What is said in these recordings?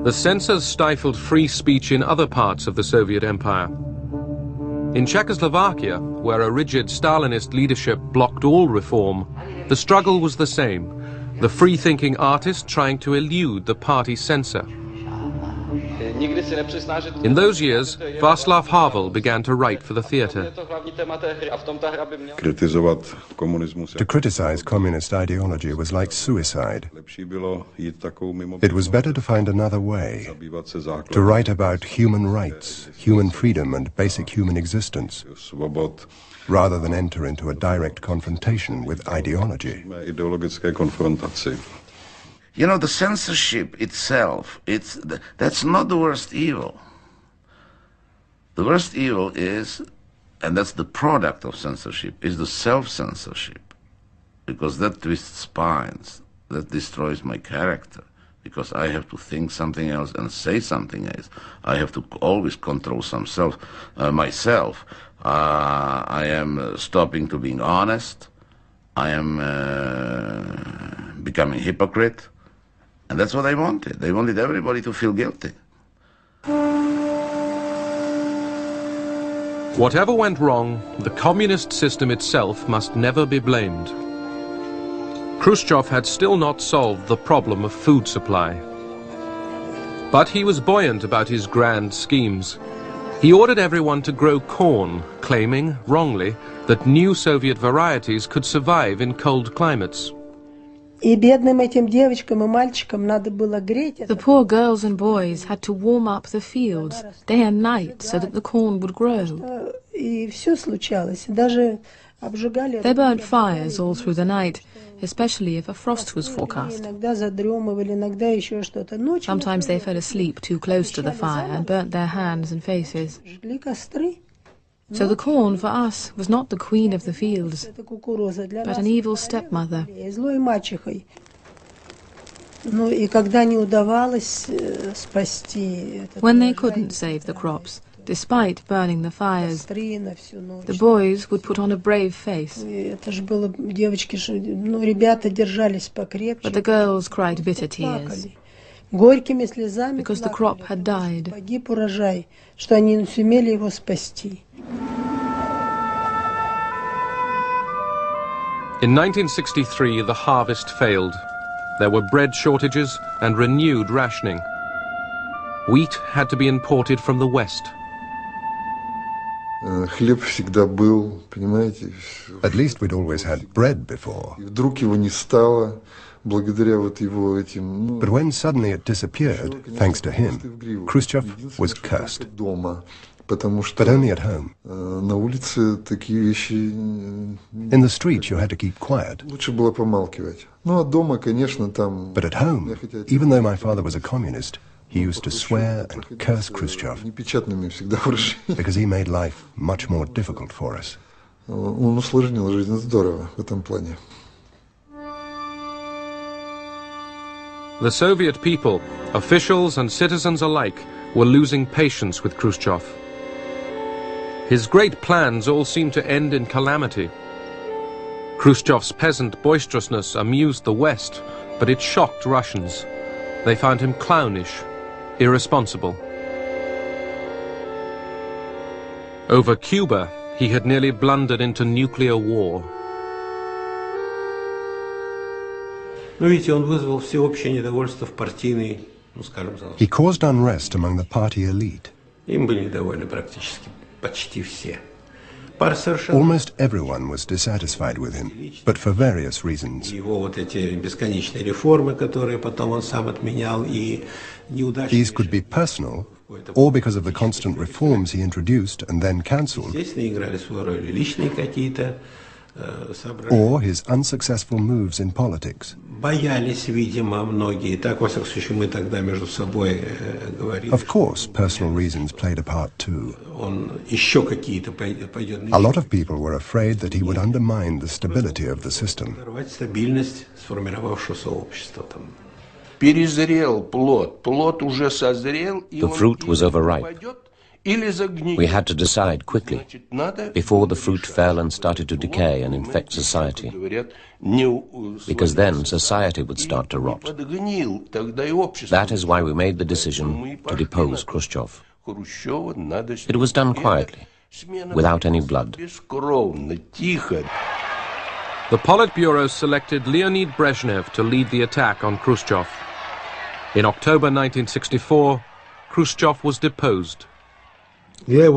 The censors stifled free speech in other parts of the Soviet Empire. In Czechoslovakia, where a rigid Stalinist leadership blocked all reform, the struggle was the same, the free-thinking artist trying to elude the party censor. In those years, Václav Havel began to write for the theatre. To criticize communist ideology was like suicide. It was better to find another way, to write about human rights, human freedom and basic human existence, rather than enter into a direct confrontation with ideology. You know, the censorship itself, that's not the worst evil. The worst evil is, and that's the product of censorship, is the self-censorship. Because that twists spines, that destroys my character. Because I have to think something else and say something else. I have to always control myself. I am stopping to being honest. I am becoming hypocrite. And that's what they wanted. They wanted everybody to feel guilty. Whatever went wrong, the communist system itself must never be blamed. Khrushchev had still not solved the problem of food supply. But he was buoyant about his grand schemes. He ordered everyone to grow corn, claiming, wrongly, that new Soviet varieties could survive in cold climates. The poor girls and boys had to warm up the fields day and night so that the corn would grow. They burnt fires all through the night, especially if a frost was forecast. Sometimes they fell asleep too close to the fire and burnt their hands and faces. So the corn for us was not the queen of the fields, but an evil stepmother. When they couldn't save the crops, despite burning the fires, the boys would put on a brave face. But the girls cried bitter tears, because the crop had died. In 1963, the harvest failed. There were bread shortages and renewed rationing. Wheat had to be imported from the West. At least we'd always had bread before. But when suddenly it disappeared, thanks to him, Khrushchev was cursed. But only at home. In the streets you had to keep quiet. But at home, even though my father was a communist, he used to swear and curse Khrushchev because he made life much more difficult for us. The Soviet people, officials and citizens alike, were losing patience with Khrushchev. His great plans all seemed to end in calamity. Khrushchev's peasant boisterousness amused the West, but it shocked Russians. They found him clownish, irresponsible. Over Cuba, he had nearly blundered into nuclear war. He caused unrest among the party elite. Almost everyone was dissatisfied with him, but for various reasons. These could be personal, or because of the constant reforms he introduced and then cancelled, or his unsuccessful moves in politics. Of course, personal reasons played a part too. A lot of people were afraid that he would undermine the stability of the system. The fruit was overripe. We had to decide quickly, before the fruit fell and started to decay and infect society, because then society would start to rot. That is why we made the decision to depose Khrushchev. It was done quietly, without any blood. The Politburo selected Leonid Brezhnev to lead the attack on Khrushchev. In October 1964, Khrushchev was deposed. I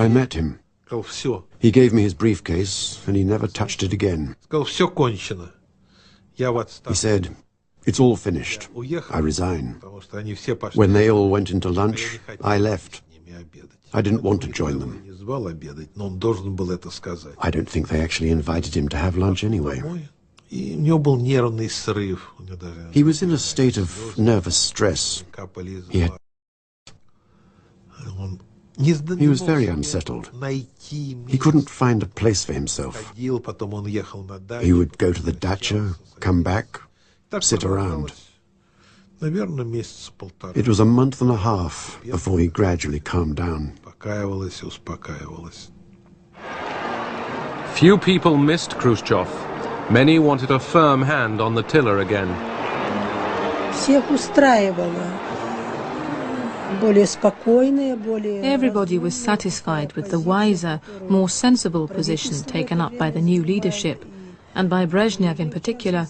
met him. He gave me his briefcase, and he never touched it again. He said, "It's all finished. I resign." When they all went into lunch, I left. I didn't want to join them. I don't think they actually invited him to have lunch anyway. He was in a state of nervous stress. He was very unsettled. He couldn't find a place for himself. He would go to the dacha, come back, sit around. It was a month and a half before he gradually calmed down. Few people missed Khrushchev. Many wanted a firm hand on the tiller again. Everybody was satisfied with the wiser, more sensible position taken up by the new leadership, and by Brezhnev in particular.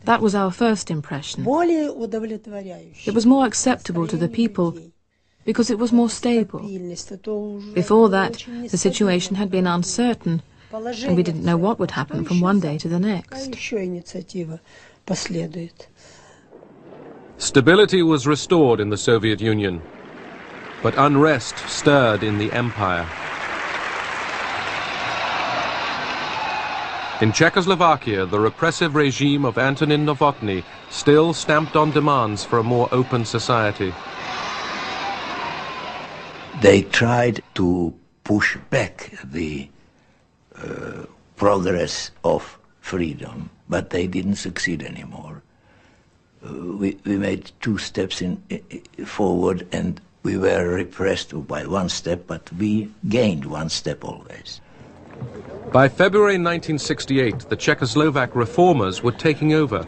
That was our first impression. It was more acceptable to the people because it was more stable. Before that, the situation had been uncertain, and we didn't know what would happen from one day to the next. Stability was restored in the Soviet Union, but unrest stirred in the empire. In Czechoslovakia, the repressive regime of Antonin Novotny still stamped on demands for a more open society. They tried to push back the progress of freedom, but they didn't succeed anymore. We made 2 steps forward, and we were repressed by 1 step, but we gained 1 step always. By February 1968, the Czechoslovak reformers were taking over.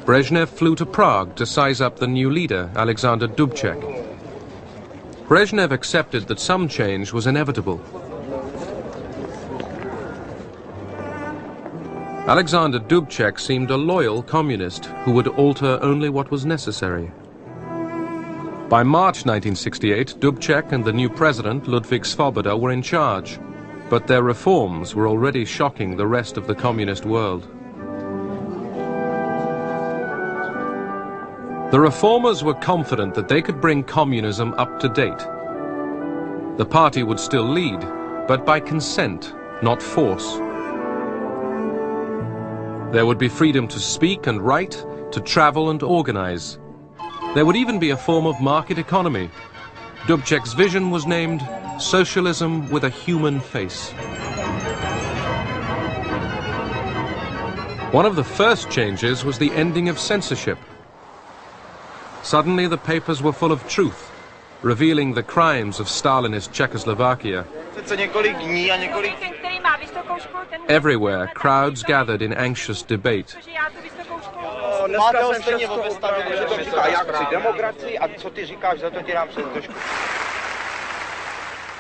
Brezhnev flew to Prague to size up the new leader, Alexander Dubček. Brezhnev accepted that some change was inevitable. Alexander Dubček seemed a loyal communist who would alter only what was necessary. By March 1968, Dubček and the new president, Ludvík Svoboda, were in charge, but their reforms were already shocking the rest of the communist world. The reformers were confident that they could bring communism up to date. The party would still lead, but by consent, not force. There would be freedom to speak and write, to travel and organize. There would even be a form of market economy. Dubček's vision was named Socialism with a Human Face. One of the first changes was the ending of censorship. Suddenly the papers were full of truth, revealing the crimes of Stalinist Czechoslovakia. Everywhere, crowds gathered in anxious debate.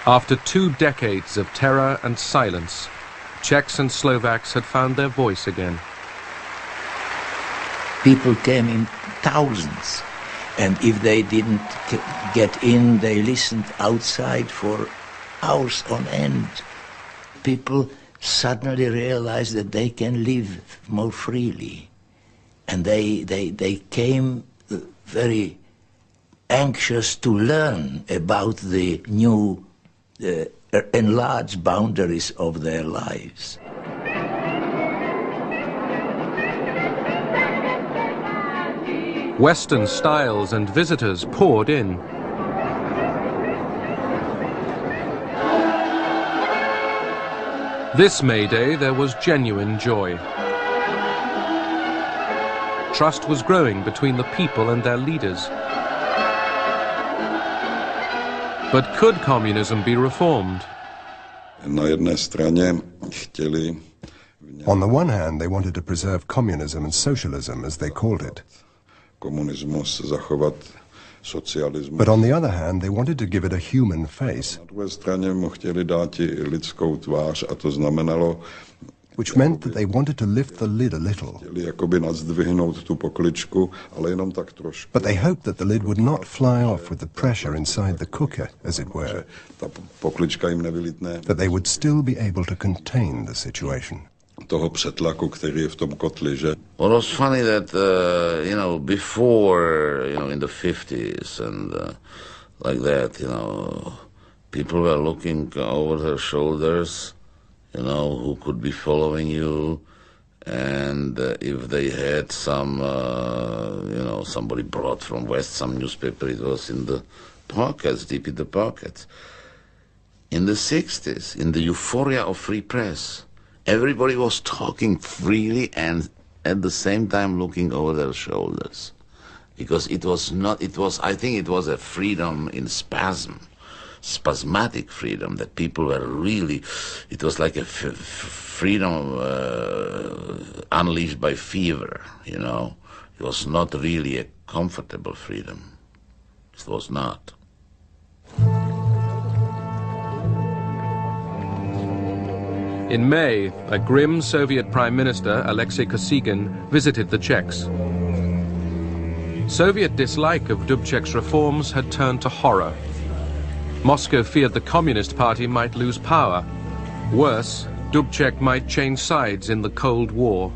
After 2 decades of terror and silence, Czechs and Slovaks had found their voice again. People came in thousands, and if they didn't get in, they listened outside for hours on end. People suddenly realized that they can live more freely, and they came very anxious to learn about the new enlarged boundaries of their lives. Western styles and visitors poured in. This May Day there was genuine joy. trust was growing between the people and their leaders. But could communism be reformed? On the one hand, they wanted to preserve communism and socialism, as they called it. But on the other hand, they wanted to give it a human face, which meant that they wanted to lift the lid a little. But they hoped that the lid would not fly off with the pressure inside the cooker, as it were, that they would still be able to contain the situation. Well, it was funny that, before, in the 50s and like that, people were looking over their shoulders, who could be following you, and if they had some, somebody brought from West some newspaper, it was in the pockets, deep in the pockets. In the 60s, in the euphoria of free press, everybody was talking freely and at the same time looking over their shoulders. Because I think it was a freedom in spasmodic freedom, that people were really, it was like a freedom unleashed by fever, It was not really a comfortable freedom. It was not. In May, a grim Soviet Prime Minister, Alexei Kosygin, visited the Czechs. Soviet dislike of Dubček's reforms had turned to horror. Moscow feared the Communist Party might lose power. Worse, Dubček might change sides in the Cold War.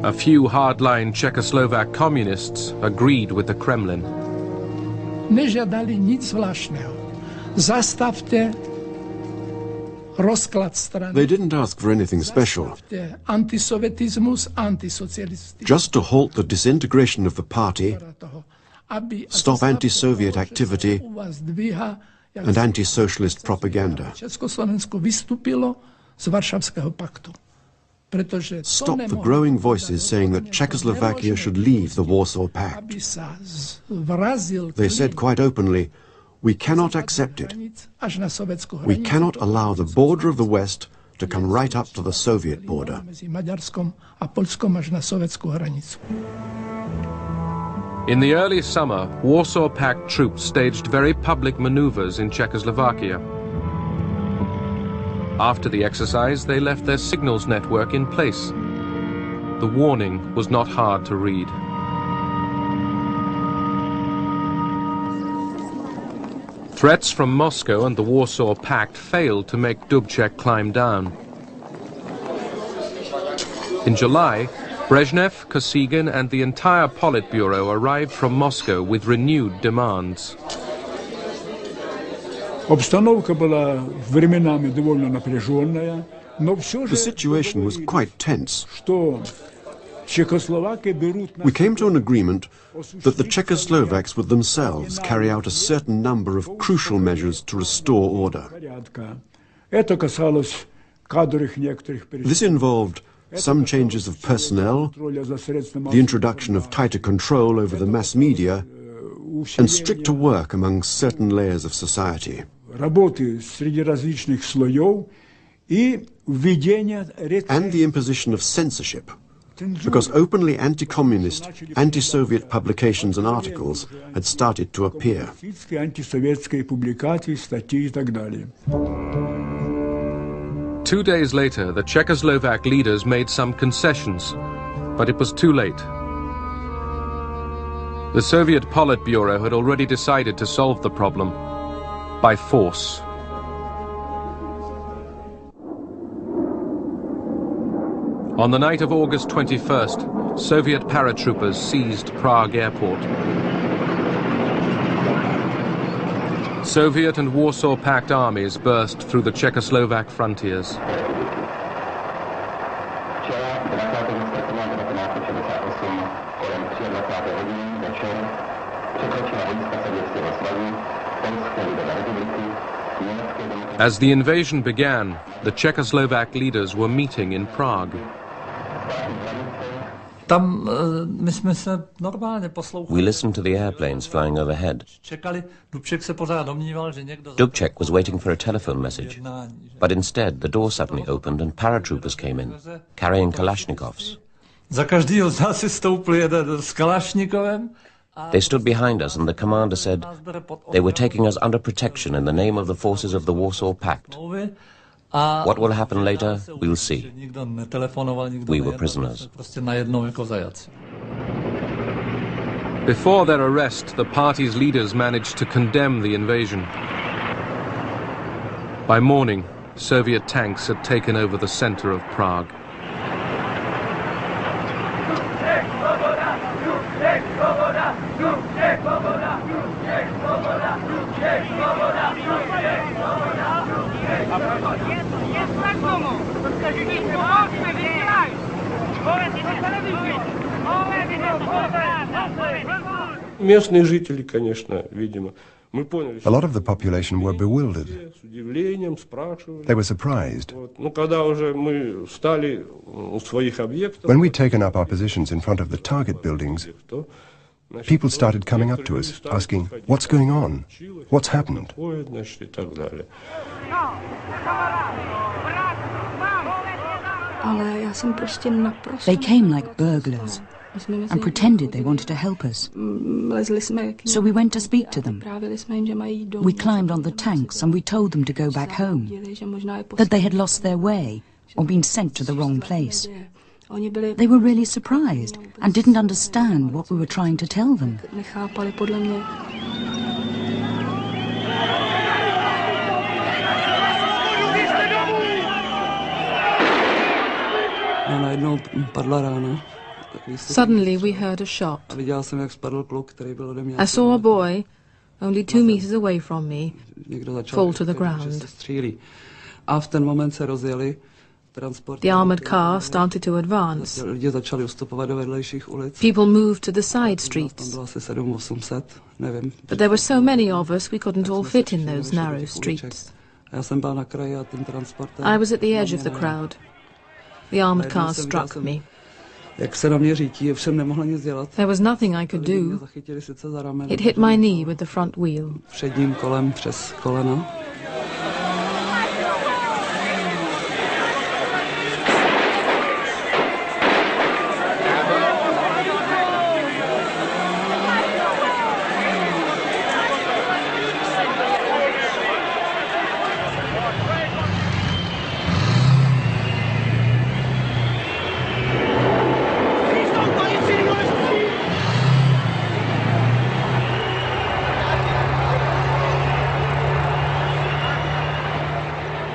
A few hardline Czechoslovak communists agreed with the Kremlin. Nežadali nic zvláštného. Zastavte rozklad strany. They didn't ask for anything special. Antisovietismus, antisocialismus. Just to halt the disintegration of the party, stop anti-Soviet activity and anti-socialist propaganda. Československo vystúpilo z Varšavského paktu. Stop the growing voices saying that Czechoslovakia should leave the Warsaw Pact. They said quite openly, we cannot accept it. We cannot allow the border of the West to come right up to the Soviet border. In the early summer, Warsaw Pact troops staged very public maneuvers in Czechoslovakia. After the exercise, they left their signals network in place. The warning was not hard to read. Threats from Moscow and the Warsaw Pact failed to make Dubček climb down. In July, Brezhnev, Kosygin and the entire Politburo arrived from Moscow with renewed demands. The situation was quite tense. We came to an agreement that the Czechoslovaks would themselves carry out a certain number of crucial measures to restore order. This involved some changes of personnel, the introduction of tighter control over the mass media, and stricter work among certain layers of society. And the imposition of censorship, because openly anti-communist, anti-Soviet publications and articles had started to appear. 2 days later, the Czechoslovak leaders made some concessions, but it was too late. The Soviet Politburo had already decided to solve the problem by force. On the night of August 21st, Soviet paratroopers seized Prague airport. Soviet and Warsaw Pact armies burst through the Czechoslovak frontiers. As the invasion began, the Czechoslovak leaders were meeting in Prague. We listened to the airplanes flying overhead. Dubček was waiting for a telephone message, but instead the door suddenly opened and paratroopers came in, carrying Kalashnikovs. They stood behind us and the commander said they were taking us under protection in the name of the forces of the Warsaw Pact. What will happen later, we'll see. We were prisoners. Before their arrest, the party's leaders managed to condemn the invasion. By morning, Soviet tanks had taken over the center of Prague. A lot of the population were bewildered. They were surprised. When we'd taken up our positions in front of the target buildings, people started coming up to us, asking, "What's going on? What's happened?" They came like burglars and pretended they wanted to help us. So we went to speak to them. We climbed on the tanks and we told them to go back home, that they had lost their way or been sent to the wrong place. They were really surprised and didn't understand what we were trying to tell them. Suddenly we heard a shot. I saw a boy, only 2 meters away from me, fall to the ground. The armored car started to advance. People moved to the side streets. But there were so many of us, we couldn't all fit in those narrow streets. I was at the edge of the crowd. The armored car struck me. There was nothing I could do. It hit my knee with the front wheel.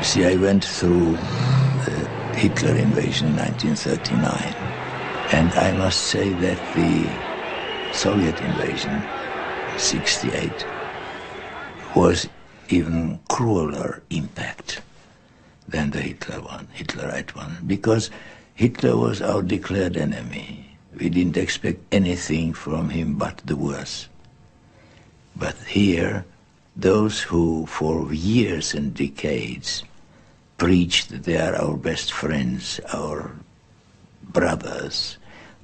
See, I went through the Hitler invasion in 1939, and I must say that the Soviet invasion, 1968, was even crueler impact than the Hitlerite one, because Hitler was our declared enemy. We didn't expect anything from him but the worst. But here, those who for years and decades preached that they are our best friends, our brothers,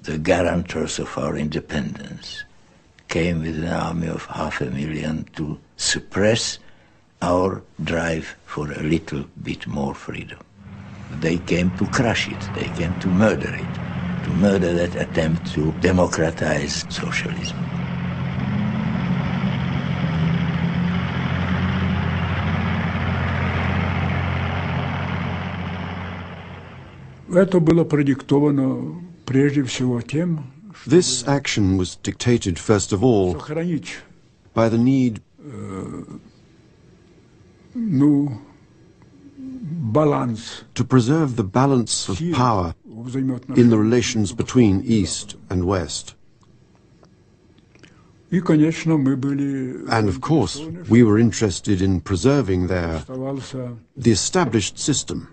the guarantors of our independence, came with an army of 500,000 to suppress our drive for a little bit more freedom. They came to crush it, they came to murder it, to murder that attempt to democratize socialism. This action was dictated, first of all, by the need to preserve the balance of power in the relations between East and West. And of course, we were interested in preserving the established system.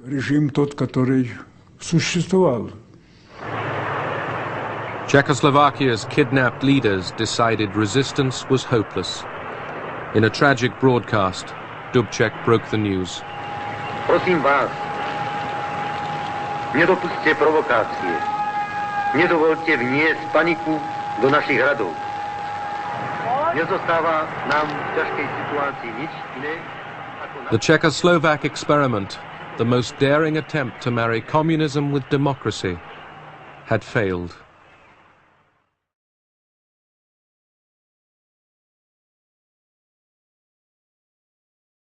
Czechoslovakia's kidnapped leaders decided resistance was hopeless. In a tragic broadcast, Dubček broke the news. Prosím vás, nedopusťte provokácie. Nedovolte vniesť paniku do našich hradov. Nezostáva nám v ťažkej situácii nič iné. The Czechoslovak experiment, the most daring attempt to marry communism with democracy, had failed.